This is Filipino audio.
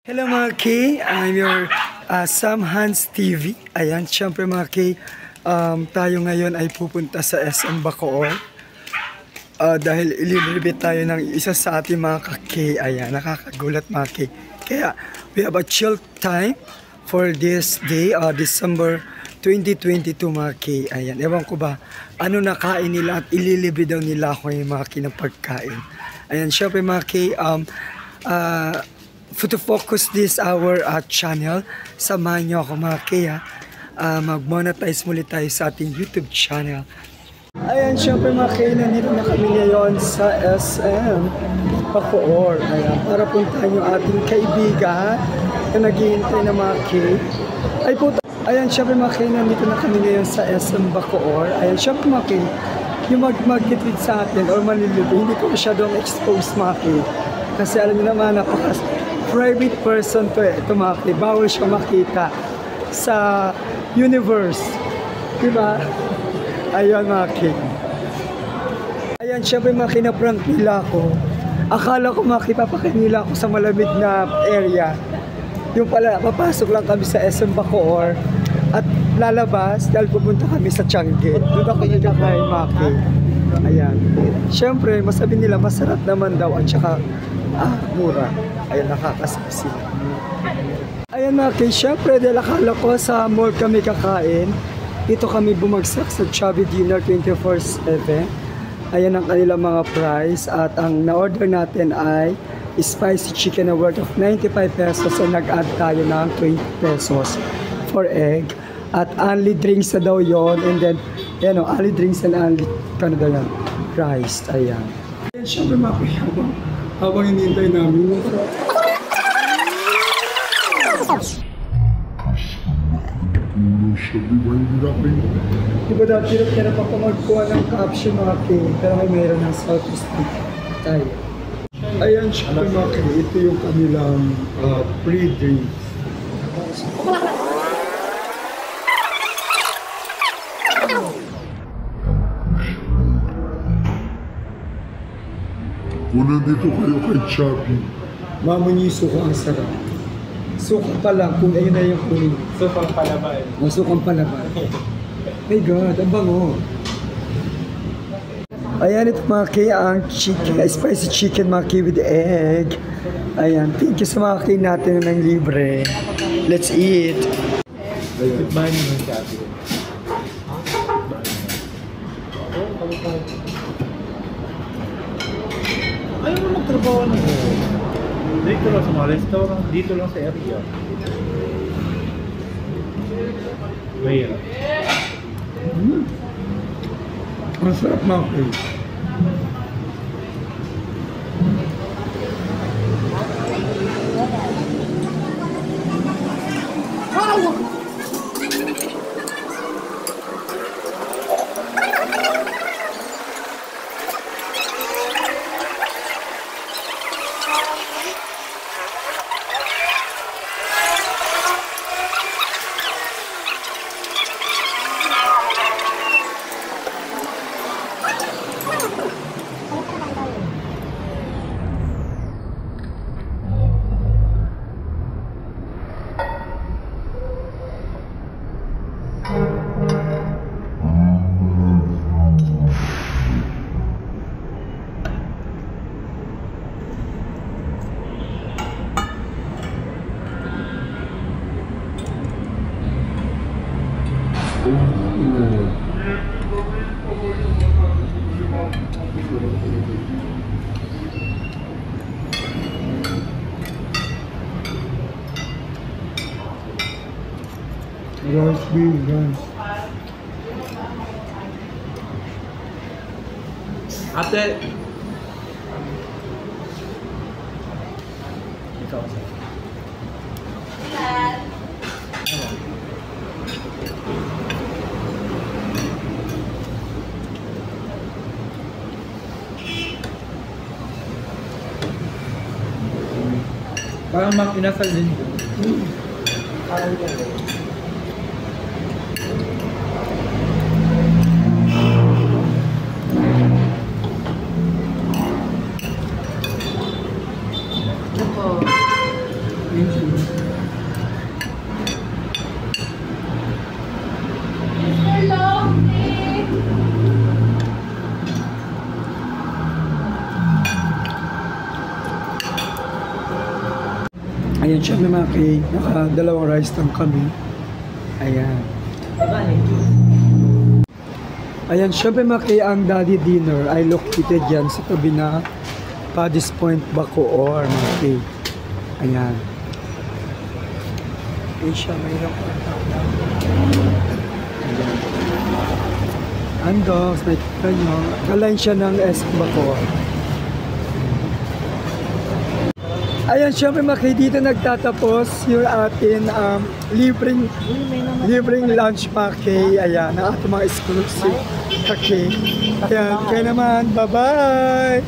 Hello mga K, I'm your Sam Hans TV. Ayan, syempre mga K, tayo ngayon ay pupunta sa SM Bacoor. Dahil ililibit tayo ng isa sa ating mga ka-K. Ayan, nakakagulat mga K. Kaya, we have a chill time for this day, December 2022 mga K. Ayan, ewan ko ba, ano nakain nila at ililibre daw nila ako yung mga K ng pagkain. Ayan, syempre mga K, to focus this our channel, samahan nyo ako mga Kaya, mag-monetize muli tayo sa ating YouTube channel. Ayan, syempre mga Kaya, nandito na kami ngayon sa SM Bacoor. Ayan, para puntahan yung ating kaibigan na naghihintay na mga Kaya. Ay puta, ayan, syempre mga Kaya, nandito na kami ngayon sa SM Bacoor. Ayan, syempre mga Kaya, yung mag-treat sa atin or manilibre, hindi ko masyadong expose mga Kaya. Kasi alam nyo naman, private person to ito mga K, bawal siya makita sa universe, diba? Ayan mga K. Ayan, syempre mga kinaprank nila ako. Akala ko mga papakain nila ako sa malamig na area. Yung pala, papasok lang kami sa SM Bacoor at lalabas dahil pupunta kami sa Changi. Doon ako nagkakain mga K. Ayan. Syempre, masabi nila masarap naman daw at saka mura. Ayan, nakakasipsi. Ayan mga K, syempre dahil akala ko sa mall kami kakain, dito kami bumagsak sa Chubby Dinner 24/7. Ayan ang kanilang mga price at ang na-order natin ay spicy chicken na worth of 95 pesos at nag-add tayo ng 20 pesos for egg at only drinks na daw yon, and then yan o, only drinks and only rice. Ayan. Ayan, syempre mga K, habang hinihintay namin yung diba dati kaya pa magkuha ng caption mga K, pero may meron ng Southeast tayo. Ayan siya mga K, ito yung kanilang pre-drinks. Kung nandito kayo kay Chubby, Mamunyi suka ang sarap. Suka pa lang, kung ayun na yung kunin. Sukang palabay. Sukang palabay. My God, ang bango. Ayan ito mga K, ang chicken, spicy chicken mga K with egg. Ayan, thank you sa mga K natin ng libre. Let's eat. Goodbye naman si Ate. Ayaw mo magtrabaho na mo. Dito lang sa mga restaurant, dito lang sa area. Mahirap. Ang sarap mga K. Rice bean, guys. Ate! Ikaw sa. Parang inasal din. Parang Thank you. Ayan, syempre mga kay, naka-dalawang rice lang kami. Ayan. Ayan, syempre mga kay, ang Daddy Dinner ay located yan sa tabi na Paddy's Point, Bacoor, mga kay. Ayan. Ayan siya, mayroon ko. Ayan. Andox, may kita nyo. Kalain siya ng S. Bacoor. Ayan, syempre mga kay, dito nagtatapos yung atin libreng lunch package. Ayan, ang ating mga exclusive kake. Ayan, kaya naman, bye-bye!